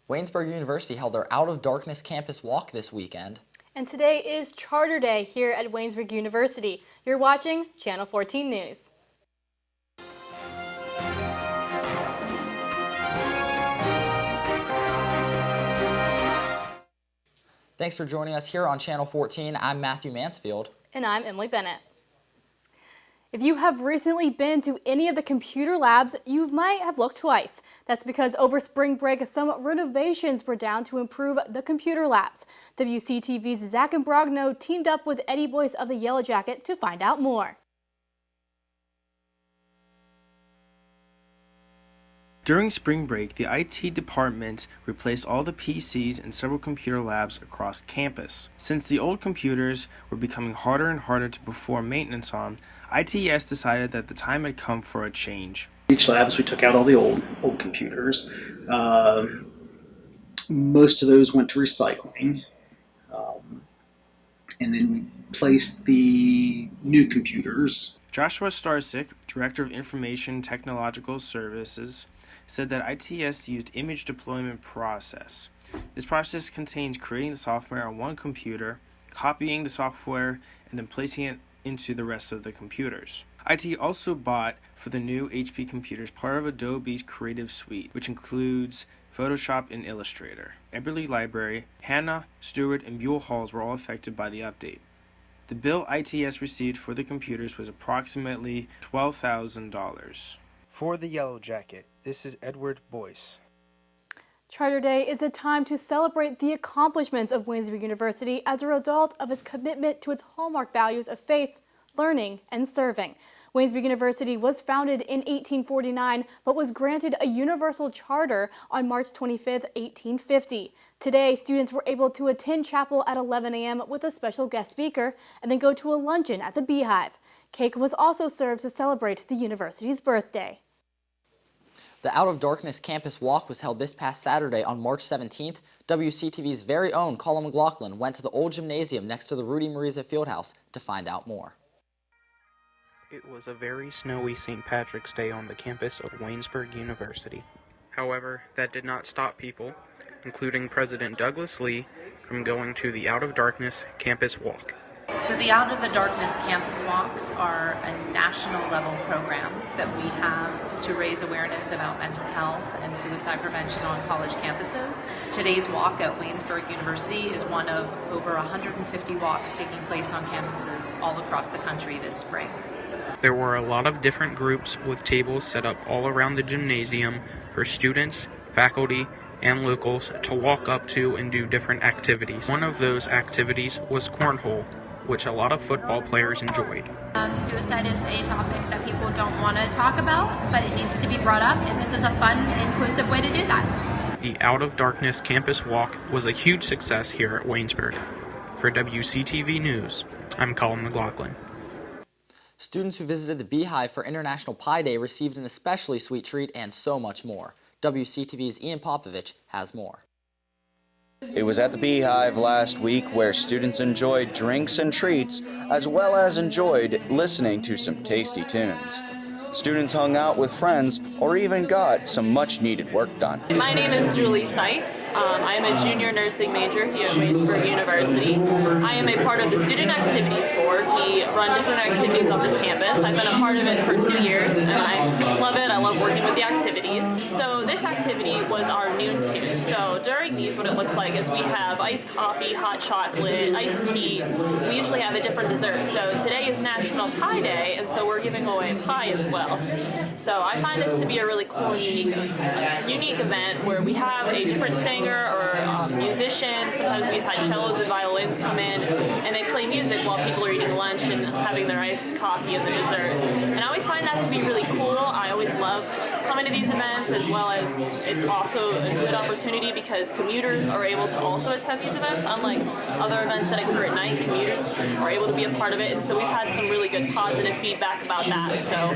Waynesburg University held their Out of Darkness campus walk this weekend. And today is Charter Day here at Waynesburg University. You're watching Channel 14 News. Thanks for joining us here on Channel 14. I'm Matthew Mansfield. And I'm Emily Bennett. If you have recently been to any of the computer labs, you might have looked twice. That's because over spring break, some renovations were down to improve the computer labs. WCTV's Zach Imbrogno teamed up with Eddie Boyce of the Yellow Jacket to find out more. During spring break, the IT department replaced all the PCs in several computer labs across campus. Since the old computers were becoming harder and harder to perform maintenance on, ITES decided that the time had come for a change. Each labs, we took out all the old computers. Most of those went to recycling, and then we placed the new computers. Joshua Starsick, Director of Information Technological Services, said that ITS used image deployment process. This process contains creating the software on one computer, copying the software, and then placing it into the rest of the computers. IT also bought for the new HP computers part of Adobe's Creative Suite, which includes Photoshop and Illustrator. Eberly Library, Hannah, Stewart, and Buell Halls were all affected by the update. The bill ITS received for the computers was approximately $12,000. For the Yellow Jacket, this is Edward Boyce. Charter Day is a time to celebrate the accomplishments of Waynesburg University as a result of its commitment to its hallmark values of faith, learning, and serving. Waynesburg University was founded in 1849, but was granted a universal charter on March 25, 1850. Today, students were able to attend chapel at 11 a.m. with a special guest speaker and then go to a luncheon at the Beehive. Cake was also served to celebrate the university's birthday. The Out of Darkness campus walk was held this past Saturday on March 17th. WCTV's very own Colin McLaughlin went to the old gymnasium next to the Rudy Mariza Fieldhouse to find out more. It was a very snowy St. Patrick's Day on the campus of Waynesburg University. However, that did not stop people, including President Douglas Lee, from going to the Out of Darkness campus walk. So the Out of the Darkness campus walks are a national level program that we have to raise awareness about mental health and suicide prevention on college campuses. Today's walk at Waynesburg University is one of over 150 walks taking place on campuses all across the country this spring. There were a lot of different groups with tables set up all around the gymnasium for students, faculty, and locals to walk up to and do different activities. One of those activities was cornhole, which a lot of football players enjoyed. Suicide is a topic that people don't want to talk about, but it needs to be brought up, and this is a fun, inclusive way to do that. The Out of Darkness campus walk was a huge success here at Waynesburg. For WCTV News, I'm Colin McLaughlin. Students who visited the Beehive for International Pi Day received an especially sweet treat and so much more. WCTV's Ian Popovich has more. It was at the Beehive last week where students enjoyed drinks and treats as well as enjoyed listening to some tasty tunes. Students hung out with friends or even got some much-needed work done. My name is Julie Sipes. I am a junior nursing major here at Waynesburg University. I am a part of the Student Activities Board. We run different activities on this campus. I've been a part of it for 2 years, and I love it. I love working with the activities. So this activity was our noon tea. So during these, what it looks like is we have iced coffee, hot chocolate, iced tea. We usually have a different dessert. So today is National Pie Day, and so we're giving away pie as well. So I find this to be a really cool and unique event where we have a different singer or musician. Sometimes we've had cellos and violins come in and they play music while people are eating lunch and having their iced coffee and their dessert. And I always find that to be really cool. I always love coming to these events, as well as it's also a good opportunity because commuters are able to also attend these events. Unlike other events that occur at night, commuters are able to be a part of it, and so we've had some really good positive feedback about that. So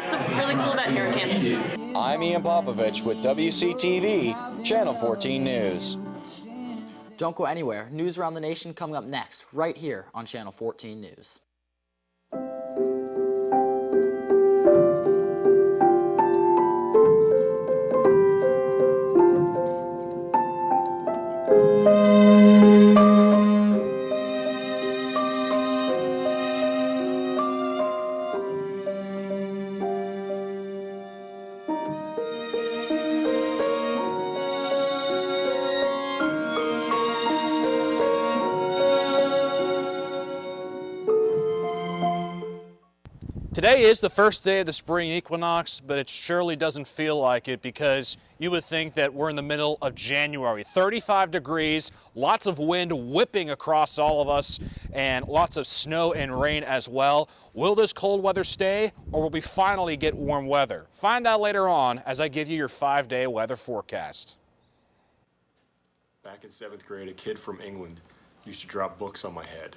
it's a really cool event here on campus. I'm Ian Popovich with WCTV, Channel 14 News. Don't go anywhere. News around the nation coming up next, right here on Channel 14 News. Today is the first day of the spring equinox, but it surely doesn't feel like it because you would think that we're in the middle of January. 35 degrees, lots of wind whipping across all of us, and lots of snow and rain as well. Will this cold weather stay, or will we finally get warm weather? Find out later on as I give you your 5-day weather forecast. Back in 7th grade, a kid from England used to drop books on my head.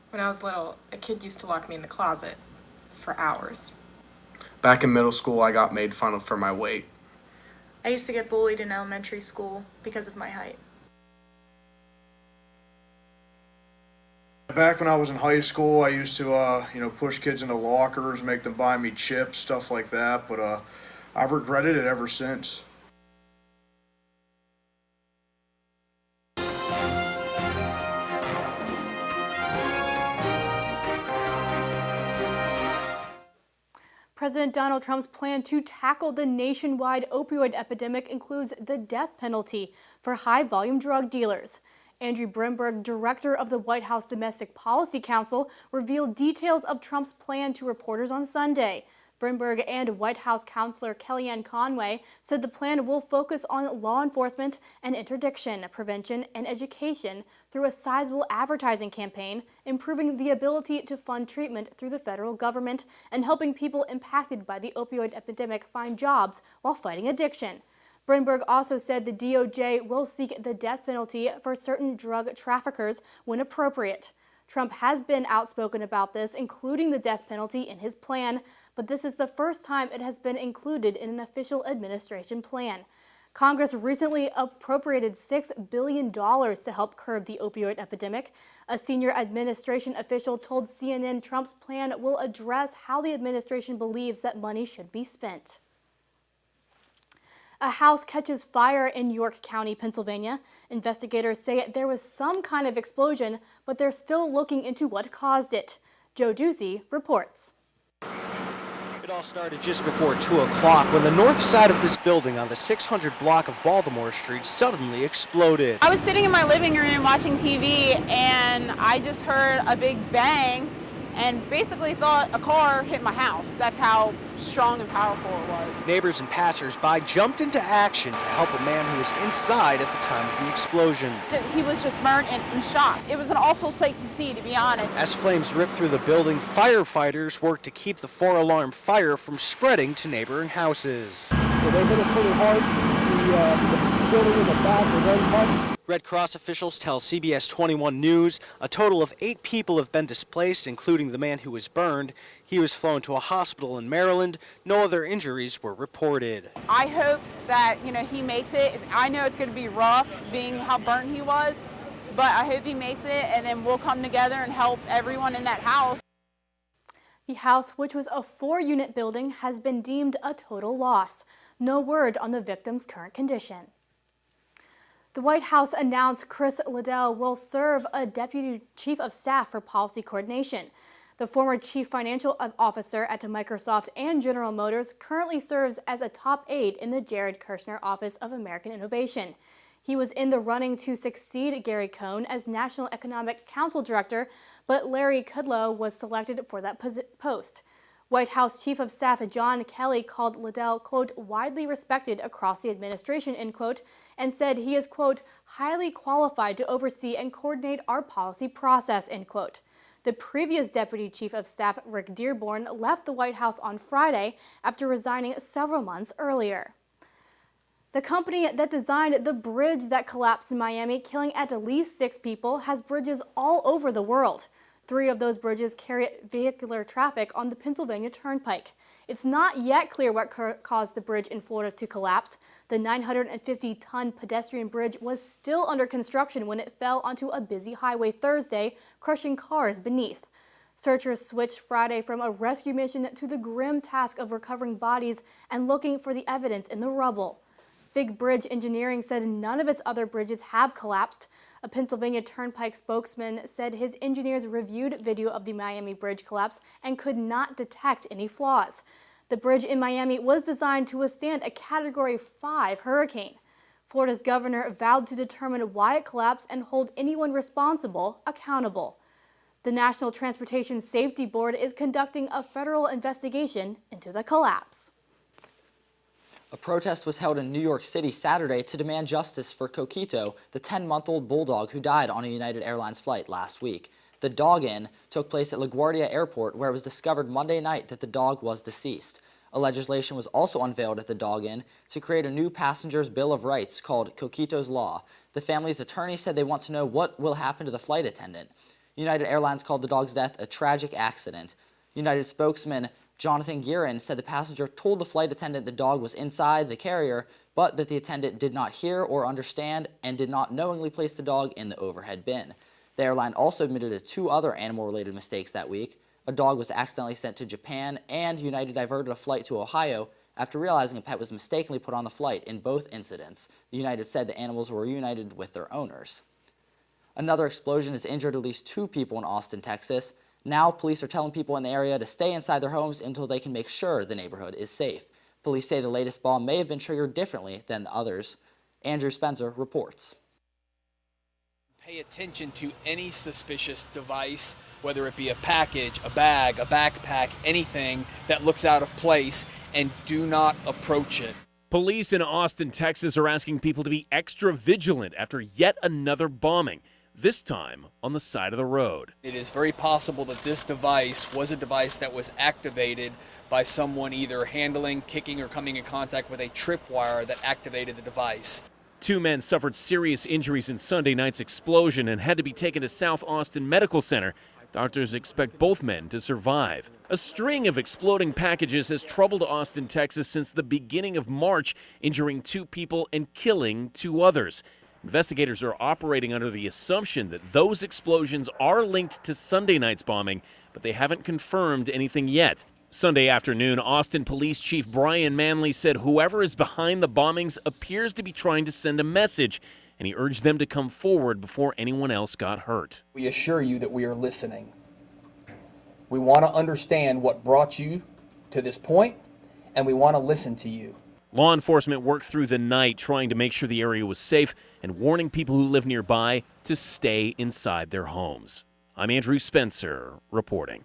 When I was little, a kid used to lock me in the closet for hours. Back in middle school, I got made fun of for my weight. I used to get bullied in elementary school because of my height. Back when I was in high school, I used to, push kids into lockers, make them buy me chips, stuff like that, but I've regretted it ever since. President Donald Trump's plan to tackle the nationwide opioid epidemic includes the death penalty for high-volume drug dealers. Andrew Brinberg, director of the White House Domestic Policy Council, revealed details of Trump's plan to reporters on Sunday. Brinberg and White House counselor Kellyanne Conway said the plan will focus on law enforcement and interdiction, prevention, and education through a sizable advertising campaign, improving the ability to fund treatment through the federal government, and helping people impacted by the opioid epidemic find jobs while fighting addiction. Brinberg also said the DOJ will seek the death penalty for certain drug traffickers when appropriate. Trump has been outspoken about this, including the death penalty in his plan, but this is the first time it has been included in an official administration plan. Congress recently appropriated $6 billion to help curb the opioid epidemic. A senior administration official told CNN Trump's plan will address how the administration believes that money should be spent. A house catches fire in York County, Pennsylvania. Investigators say there was some kind of explosion, but they're still looking into what caused it. Joe Ducey reports. It all started just before 2 o'clock when the north side of this building on the 600 block of Baltimore Street suddenly exploded. I was sitting in my living room watching TV and I just heard a big bang and basically thought a car hit my house. That's how strong and powerful it was. Neighbors and passersby jumped into action to help a man who was inside at the time of the explosion. He was just burnt and in shock. It was an awful sight to see, to be honest. As flames ripped through the building, firefighters worked to keep the 4-alarm fire from spreading to neighboring houses. So they hit it pretty hard. The building in the back was untouched. Red Cross officials tell CBS 21 News a total of 8 people have been displaced, including the man who was burned. He was flown to a hospital in Maryland. No other injuries were reported. I hope that, he makes it. I know it's going to be rough being how burnt he was, but I hope he makes it and then we'll come together and help everyone in that house. The house, which was a 4-unit building, has been deemed a total loss. No word on the victim's current condition. The White House announced Chris Liddell will serve as Deputy Chief of Staff for Policy Coordination. The former Chief Financial Officer at Microsoft and General Motors currently serves as a top aide in the Jared Kushner Office of American Innovation. He was in the running to succeed Gary Cohn as National Economic Council Director, but Larry Kudlow was selected for that post. White House Chief of Staff John Kelly called Liddell, quote, widely respected across the administration, end quote, and said he is, quote, highly qualified to oversee and coordinate our policy process, end quote. The previous Deputy Chief of Staff, Rick Dearborn, left the White House on Friday after resigning several months earlier. The company that designed the bridge that collapsed in Miami, killing at least 6 people, has bridges all over the world. 3 of those bridges carry vehicular traffic on the Pennsylvania Turnpike. It's not yet clear what caused the bridge in Florida to collapse. The 950-ton pedestrian bridge was still under construction when it fell onto a busy highway Thursday, crushing cars beneath. Searchers switched Friday from a rescue mission to the grim task of recovering bodies and looking for the evidence in the rubble. Fig Bridge Engineering said none of its other bridges have collapsed. A Pennsylvania Turnpike spokesman said his engineers reviewed video of the Miami bridge collapse and could not detect any flaws. The bridge in Miami was designed to withstand a Category 5 hurricane. Florida's governor vowed to determine why it collapsed and hold anyone responsible accountable. The National Transportation Safety Board is conducting a federal investigation into the collapse. A protest was held in New York City Saturday to demand justice for Coquito, the 10-month-old bulldog who died on a United Airlines flight last week. The dog-in took place at LaGuardia Airport, where it was discovered Monday night that the dog was deceased. A legislation was also unveiled at the dog-in to create a new passenger's Bill of Rights called Coquito's Law. The family's attorney said they want to know what will happen to the flight attendant. United Airlines called the dog's death a tragic accident. United spokesman Jonathan Guerin said the passenger told the flight attendant the dog was inside the carrier, but that the attendant did not hear or understand and did not knowingly place the dog in the overhead bin. The airline also admitted to 2 other animal-related mistakes that week. A dog was accidentally sent to Japan, and United diverted a flight to Ohio after realizing a pet was mistakenly put on the flight. In both incidents, United said the animals were reunited with their owners. Another explosion has injured at least 2 people in Austin, Texas. Now, police are telling people in the area to stay inside their homes until they can make sure the neighborhood is safe. Police say the latest bomb may have been triggered differently than the others. Andrew Spencer reports. Pay attention to any suspicious device, whether it be a package, a bag, a backpack, anything that looks out of place, and do not approach it. Police in Austin, Texas are asking people to be extra vigilant after yet another bombing, this time on the side of the road. It is very possible that this device was a device that was activated by someone either handling, kicking, or coming in contact with a tripwire that activated the device. 2 men suffered serious injuries in Sunday night's explosion and had to be taken to South Austin Medical Center. Doctors expect both men to survive. A string of exploding packages has troubled Austin, Texas since the beginning of March, injuring 2 people and killing 2 others. Investigators are operating under the assumption that those explosions are linked to Sunday night's bombing, but they haven't confirmed anything yet. Sunday afternoon, Austin Police Chief Brian Manley said whoever is behind the bombings appears to be trying to send a message, and he urged them to come forward before anyone else got hurt. We assure you that we are listening. We want to understand what brought you to this point, and we want to listen to you. Law enforcement worked through the night trying to make sure the area was safe and warning people who live nearby to stay inside their homes. I'm Andrew Spencer reporting.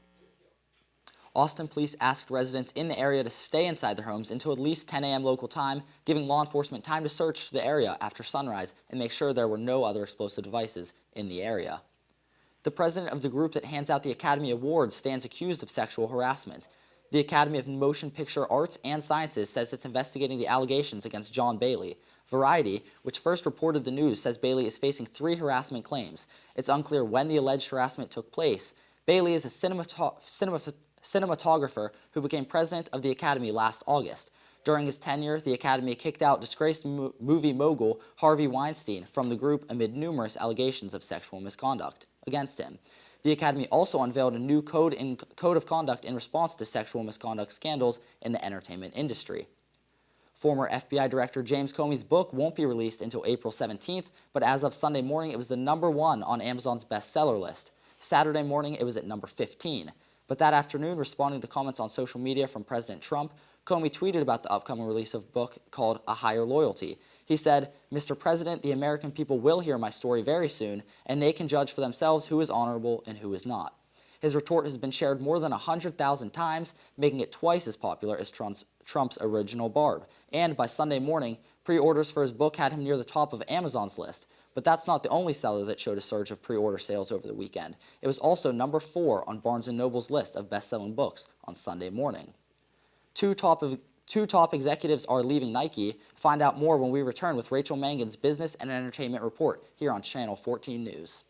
Austin police asked residents in the area to stay inside their homes until at least 10 a.m. local time, giving law enforcement time to search the area after sunrise and make sure there were no other explosive devices in the area. The president of the group that hands out the Academy Awards stands accused of sexual harassment. The Academy of Motion Picture Arts and Sciences says it's investigating the allegations against John Bailey. Variety, which first reported the news, says Bailey is facing 3 harassment claims. It's unclear when the alleged harassment took place. Bailey is a cinematographer who became president of the Academy last August. During his tenure, the Academy kicked out disgraced movie mogul Harvey Weinstein from the group amid numerous allegations of sexual misconduct against him. The Academy also unveiled a new code of conduct in response to sexual misconduct scandals in the entertainment industry. Former FBI Director James Comey's book won't be released until April 17th, but as of Sunday morning, it was the #1 on Amazon's bestseller list. Saturday morning, it was at number 15. But that afternoon, responding to comments on social media from President Trump, Comey tweeted about the upcoming release of a book called A Higher Loyalty. He said, "Mr. President, the American people will hear my story very soon, and they can judge for themselves who is honorable and who is not." His retort has been shared more than 100,000 times, making it twice as popular as Trump's original Barb. And by Sunday morning, pre-orders for his book had him near the top of Amazon's list. But that's not the only seller that showed a surge of pre-order sales over the weekend. It was also number 4 on Barnes & Noble's list of best-selling books on Sunday morning. Two top executives are leaving Nike. Find out more when we return with Rachel Mangan's Business and Entertainment Report here on Channel 14 News.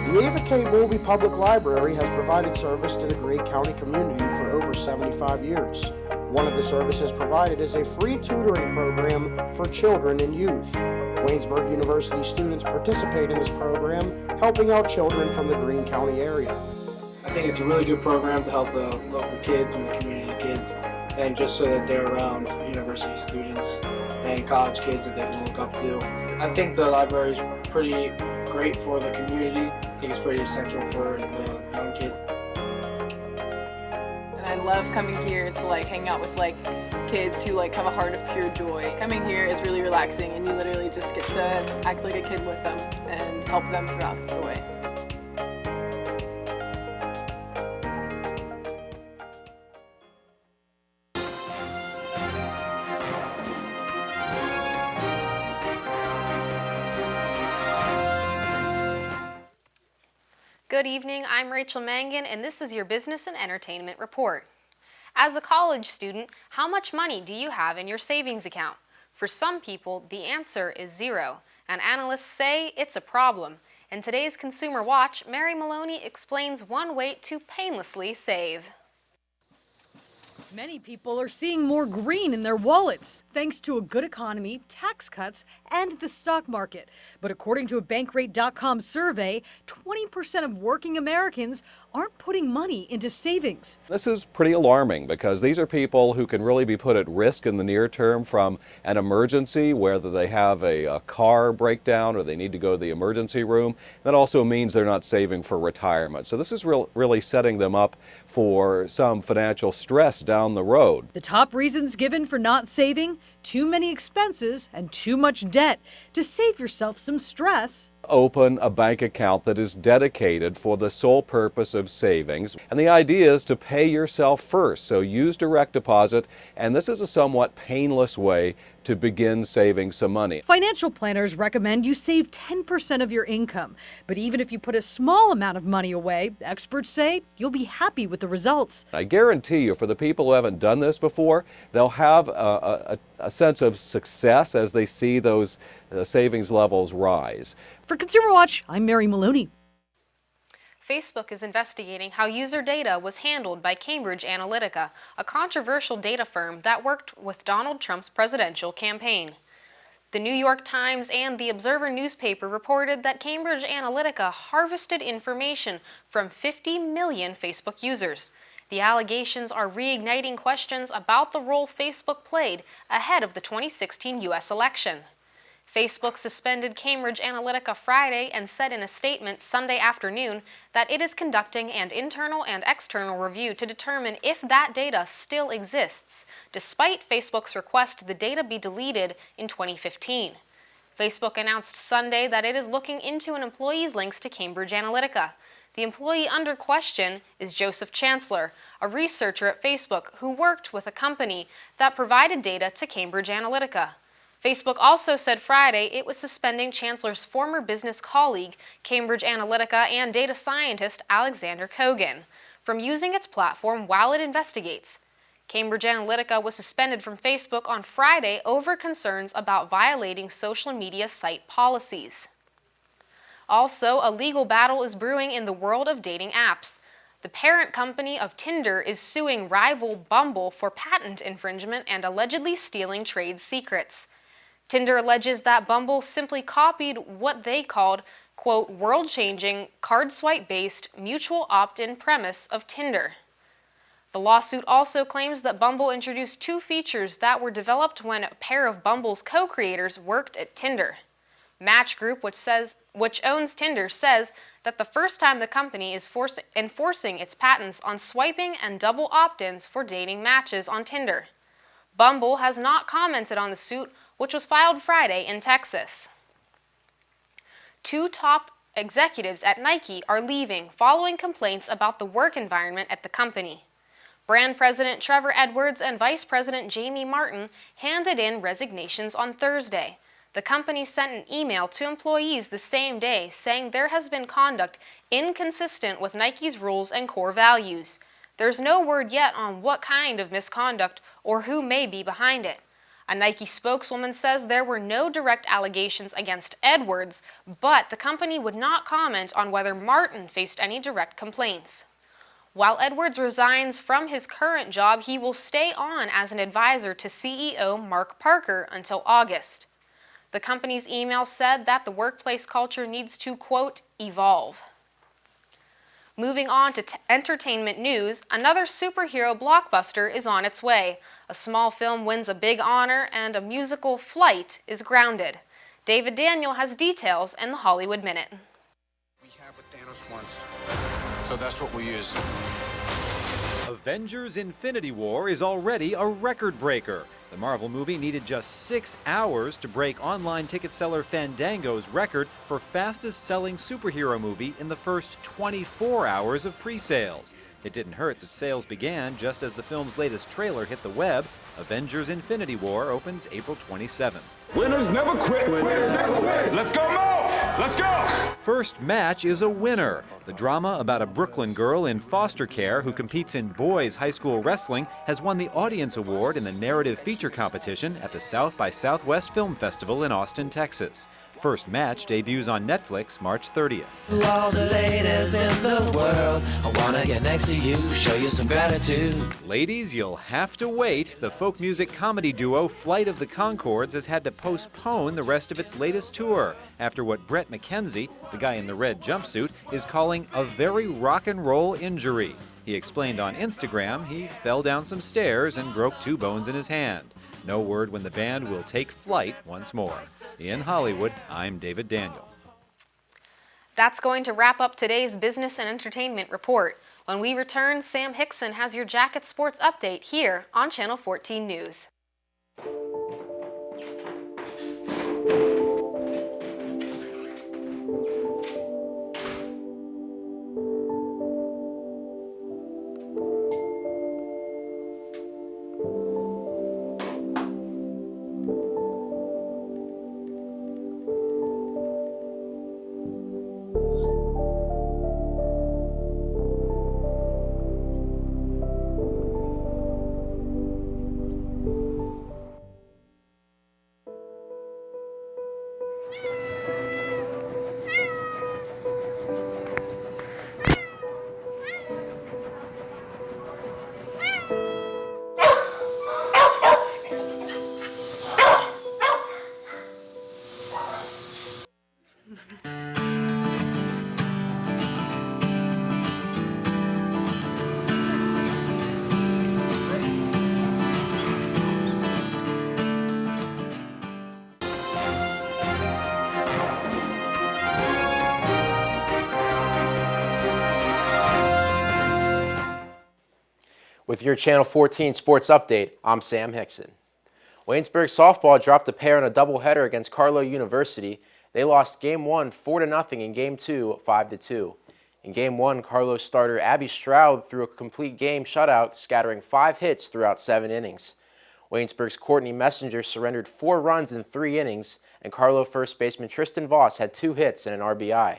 The Ava K. Mulvey Public Library has provided service to the Gray County community for over 75 years. One of the services provided is a free tutoring program for children and youth. Waynesburg University students participate in this program, helping out children from the Greene County area. I think it's a really good program to help the local kids and the community kids, and just so that they're around university students and college kids that they can look up to. I think the library is pretty great for the community. I think it's pretty essential for the young kids. And I love coming here to hang out with kids who like have a heart of pure joy. Coming here is really relaxing, and you literally just get to act like a kid with them and help them throughout the way. Good evening, I'm Rachel Mangan, and this is your Business and Entertainment Report. As a college student, how much money do you have in your savings account? For some people, the answer is zero, and analysts say it's a problem. In today's Consumer Watch, Mary Maloney explains one way to painlessly save. Many people are seeing more green in their wallets, thanks to a good economy, tax cuts, and the stock market. But according to a Bankrate.com survey, 20% of working Americans aren't putting money into savings. This is pretty alarming because these are people who can really be put at risk in the near term from an emergency, whether they have a car breakdown or they need to go to the emergency room. That also means they're not saving for retirement. So this is really setting them up for some financial stress down the road. The top reasons given for not saving: too many expenses and too much debt. To save yourself some stress, Open a bank account that is dedicated for the sole purpose of savings. And the idea is to pay yourself first. So use direct deposit, and this is a somewhat painless way to begin saving some money. financial planners recommend you save 10% of your income. But even if you put a small amount of money away, experts say you'll be happy with the results. I guarantee you, for the people who haven't done this before, they'll have a sense of success as they see those savings levels rise. For Consumer Watch, I'm Mary Maloney. Facebook is investigating how user data was handled by Cambridge Analytica, a controversial data firm that worked with Donald Trump's presidential campaign. The New York Times and the Observer newspaper reported that Cambridge Analytica harvested information from 50 million Facebook users. The allegations are reigniting questions about the role Facebook played ahead of the 2016 U.S. election. Facebook suspended Cambridge Analytica Friday and said in a statement Sunday afternoon that it is conducting an internal and external review to determine if that data still exists, despite Facebook's request the data be deleted in 2015. Facebook announced Sunday that it is looking into an employee's links to Cambridge Analytica. The employee under question is Joseph Chancellor, a researcher at Facebook who worked with a company that provided data to Cambridge Analytica. Facebook also said Friday it was suspending Chancellor's former business colleague, Cambridge Analytica and data scientist Alexander Kogan, from using its platform while it investigates. Cambridge Analytica was suspended from Facebook on Friday over concerns about violating social media site policies. Also, a legal battle is brewing in the world of dating apps. The parent company of Tinder is suing rival Bumble for patent infringement and allegedly stealing trade secrets. Tinder alleges that Bumble simply copied what they called, quote, world-changing, card swipe-based, mutual opt-in premise of Tinder. The lawsuit also claims that Bumble introduced two features that were developed when a pair of Bumble's co-creators worked at Tinder. Match Group, which owns Tinder, says that the first time the company is enforcing its patents on swiping and double opt-ins for dating matches on Tinder. Bumble has not commented on the suit, which was filed Friday in Texas. Two top executives at Nike are leaving following complaints about the work environment at the company. Brand President Trevor Edwards and Vice President Jamie Martin handed in resignations on Thursday. The company sent an email to employees the same day saying there has been conduct inconsistent with Nike's rules and core values. There's no word yet on what kind of misconduct or who may be behind it. A Nike spokeswoman says there were no direct allegations against Edwards, but the company would not comment on whether Martin faced any direct complaints. While Edwards resigns from his current job, he will stay on as an advisor to CEO Mark Parker until August. The company's email said that the workplace culture needs to, quote, evolve. Moving on to entertainment news, another superhero blockbuster is on its way. A small film wins a big honor, and a musical, Flight, is grounded. David Daniel has details in the Hollywood Minute. We have what Thanos wants, so that's what we use. Avengers: Infinity War is already a record breaker. The Marvel movie needed just 6 hours to break online ticket seller Fandango's record for fastest selling superhero movie in the first 24 hours of pre-sales. It didn't hurt that sales began just as the film's latest trailer hit the web. Avengers: Infinity War opens April 27th. Winners never quit. Winners never win. Let's go, Mo! Let's go! First Match is a winner. The drama about a Brooklyn girl in foster care who competes in boys high school wrestling has won the Audience Award in the Narrative Feature Competition at the South by Southwest Film Festival in Austin, Texas. First Match debuts on Netflix March 30th. All the ladies in the world, I wanna get next to you, show you some gratitude. Ladies, you'll have to wait. The folk music comedy duo Flight of the Conchords has had to postpone the rest of its latest tour after what Brett McKenzie, the guy in the red jumpsuit, is calling a very rock and roll injury. He explained on Instagram he fell down some stairs and broke 2 bones in his hand. No word when the band will take flight once more. In Hollywood, I'm David Daniel. That's going to wrap up today's business and entertainment report. When we return, Sam Hickson has your Jacket Sports update here on Channel 14 News. With your Channel 14 Sports Update, I'm Sam Hickson. Waynesburg softball dropped a pair in a doubleheader against Carlow University. They lost Game 1 4-0 and Game 2 5-2. In Game 1, Carlow starter Abby Stroud threw a complete game shutout, scattering 5 hits throughout 7 innings. Waynesburg's Courtney Messenger surrendered 4 runs in 3 innings, and Carlow first baseman Tristan Voss had 2 hits and an RBI.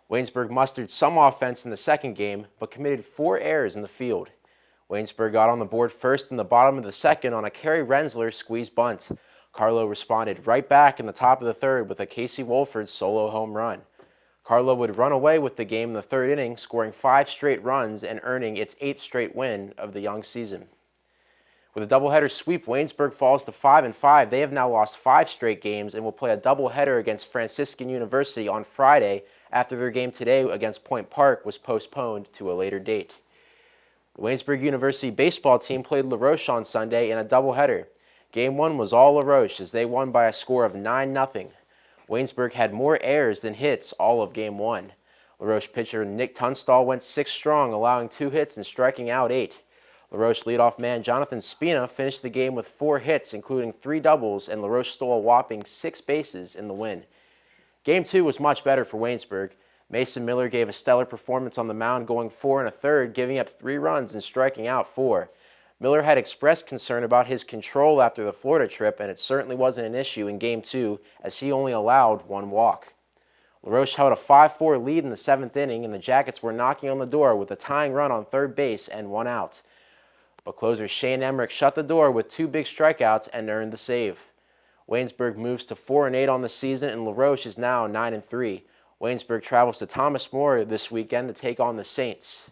Waynesburg mustered some offense in the second game, but committed 4 errors in the field. Waynesburg got on the board first in the bottom of the second on a Kerry Rensler squeeze bunt. Carlow responded right back in the top of the third with a Casey Wolford solo home run. Carlow would run away with the game in the third inning, scoring 5 straight runs and earning its 8th straight win of the young season. With a doubleheader sweep, Waynesburg falls to 5-5. They have now lost 5 straight games and will play a doubleheader against Franciscan University on Friday after their game today against Point Park was postponed to a later date. The Waynesburg University baseball team played La Roche on Sunday in a doubleheader. Game 1 was all La Roche as they won by a score of 9-0. Waynesburg had more errors than hits all of Game 1. La Roche pitcher Nick Tunstall went 6 strong, allowing 2 hits and striking out 8. La Roche leadoff man Jonathan Spina finished the game with 4 hits, including 3 doubles, and La Roche stole a whopping 6 bases in the win. Game 2 was much better for Waynesburg. Mason Miller gave a stellar performance on the mound, going 4 1/3, giving up 3 runs and striking out 4. Miller had expressed concern about his control after the Florida trip, and it certainly wasn't an issue in Game 2 as he only allowed 1 walk. La Roche held a 5-4 lead in the 7th inning, and the Jackets were knocking on the door with a tying run on third base and 1 out. But closer Shane Emmerich shut the door with 2 big strikeouts and earned the save. Waynesburg moves to 4-8 on the season, and La Roche is now 9-3. Waynesburg travels to Thomas More this weekend to take on the Saints.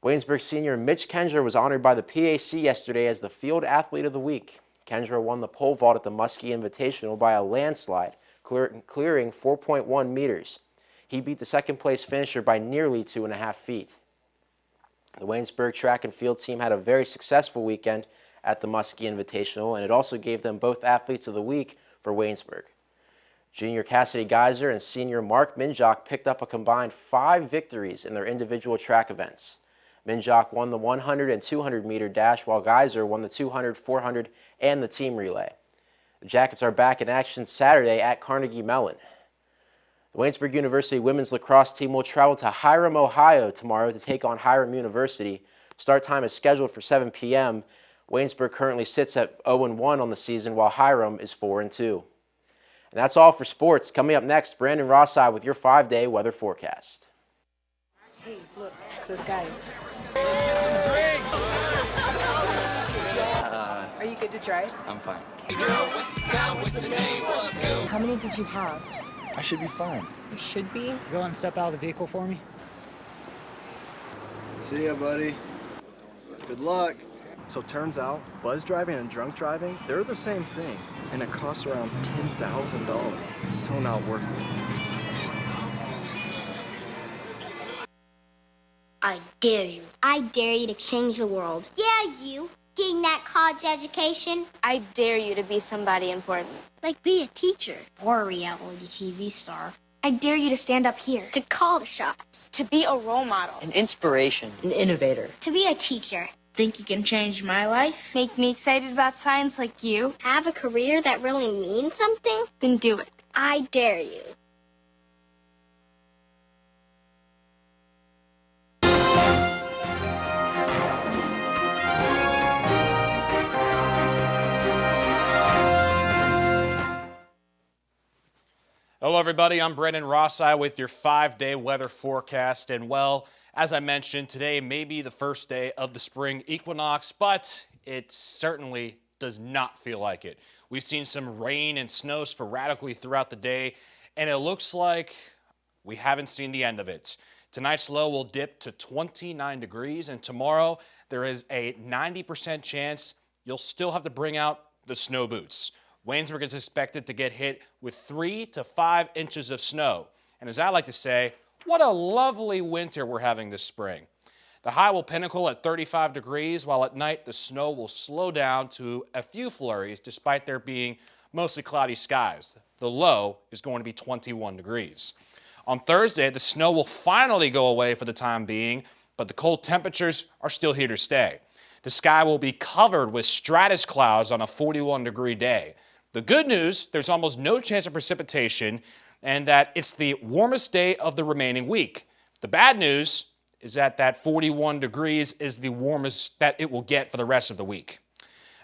Waynesburg senior Mitch Kendra was honored by the PAC yesterday as the Field Athlete of the Week. Kendra won the pole vault at the Muskie Invitational by a landslide, clearing 4.1 meters. He beat the second-place finisher by nearly 2.5 feet. The Waynesburg track and field team had a very successful weekend at the Muskie Invitational, and it also gave them both Athletes of the Week for Waynesburg. Junior Cassidy Geyser and senior Mark Minjock picked up a combined 5 victories in their individual track events. Minjock won the 100 and 200 meter dash, while Geyser won the 200, 400, and the team relay. The Jackets are back in action Saturday at Carnegie Mellon. The Waynesburg University women's lacrosse team will travel to Hiram, Ohio tomorrow to take on Hiram University. Start time is scheduled for 7 p.m. Waynesburg currently sits at 0-1 on the season, while Hiram is 4-2. And that's all for sports. Coming up next, Brandon Rossai with your 5-day weather forecast. Hey, look, it's those guys. Are you good to drive? I'm fine. How many did you have? I should be fine. You should be. Go and step out of the vehicle for me. See ya, buddy. Good luck. So turns out, buzz driving and drunk driving, they're the same thing, and it costs around $10,000. So not worth it. I dare you. I dare you to change the world. Yeah, you. Getting that college education. I dare you to be somebody important. Like be a teacher or a reality TV star. I dare you to stand up here. To call the shots. To be a role model. An inspiration. An innovator. To be a teacher. Think you can change my life? Make me excited about science like you? Have a career that really means something? Then do it. I dare you. Hello, everybody. I'm Brandon Rossai with your 5-day weather forecast. And, well, as I mentioned, today may be the first day of the spring equinox, but it certainly does not feel like it. We've seen some rain and snow sporadically throughout the day, and it looks like we haven't seen the end of it. Tonight's low will dip to 29 degrees, and tomorrow there is a 90% chance you'll still have to bring out the snow boots. Waynesburg is expected to get hit with 3 to 5 inches of snow. And as I like to say, what a lovely winter we're having this spring. The high will pinnacle at 35 degrees, while at night the snow will slow down to a few flurries despite there being mostly cloudy skies. The low is going to be 21 degrees. On Thursday, the snow will finally go away for the time being, but the cold temperatures are still here to stay. The sky will be covered with stratus clouds on a 41-degree day. The good news, there's almost no chance of precipitation, and that it's the warmest day of the remaining week. The bad news is that 41 degrees is the warmest that it will get for the rest of the week.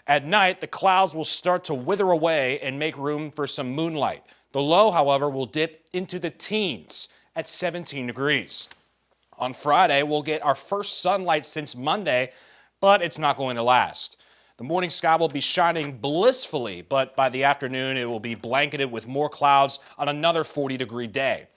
At night, the clouds will start to wither away and make room for some moonlight. The low, however, will dip into the teens at 17 degrees. On Friday, we'll get our first sunlight since Monday, but it's not going to last. The morning sky will be shining blissfully, but by the afternoon it will be blanketed with more clouds on another 40-degree day.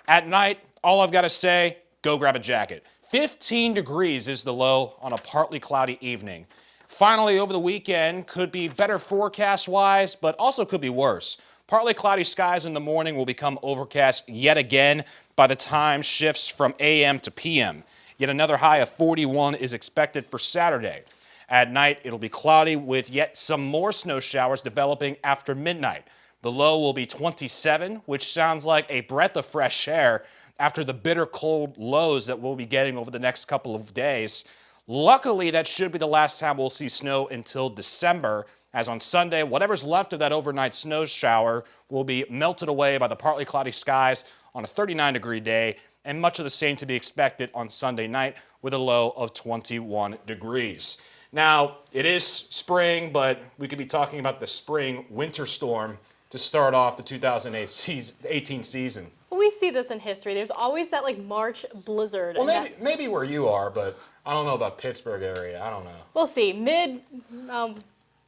At night, all I've got to say, go grab a jacket. 15 degrees is the low on a partly cloudy evening. Finally, over the weekend, could be better forecast-wise, but also could be worse. Partly cloudy skies in the morning will become overcast yet again by the time shifts from a.m. to p.m. Yet another high of 41 is expected for Saturday. At night, it'll be cloudy with yet some more snow showers developing after midnight. The low will be 27, which sounds like a breath of fresh air after the bitter cold lows that we'll be getting over the next couple of days. Luckily, that should be the last time we'll see snow until December, as on Sunday, whatever's left of that overnight snow shower will be melted away by the partly cloudy skies on a 39-degree day, and much of the same to be expected on Sunday night with a low of 21 degrees. Now, it is spring, but we could be talking about the spring winter storm to start off the 2018 season. Well, we see this in history. There's always that March blizzard. Well, maybe where you are, but I don't know about Pittsburgh area. I don't know. We'll see.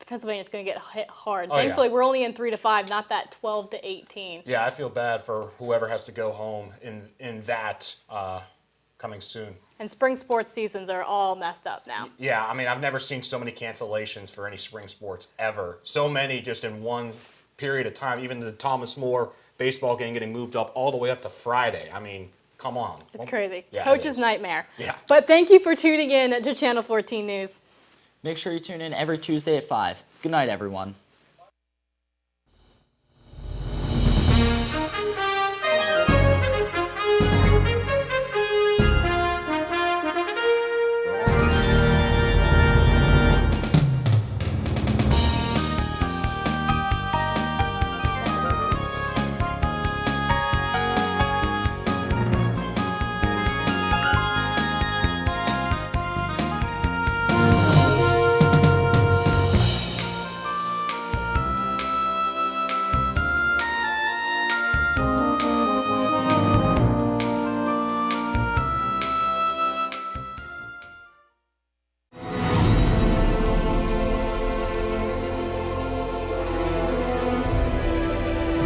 Pennsylvania, it's going to get hit hard. Oh, Thankfully, yeah. we're only in 3 to 5, not that 12 to 18. Yeah, I feel bad for whoever has to go home in that coming soon. And spring sports seasons are all messed up now. Yeah, I mean, I've never seen so many cancellations for any spring sports ever. So many just in one period of time. Even the Thomas More baseball game getting moved up all the way up to Friday. I mean, come on. It's crazy. Yeah, Coach's nightmare. Yeah. But thank you for tuning in to Channel 14 News. Make sure you tune in every Tuesday at 5. Good night, everyone.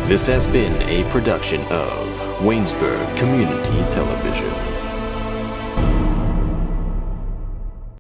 This has been a production of Waynesburg Community Television.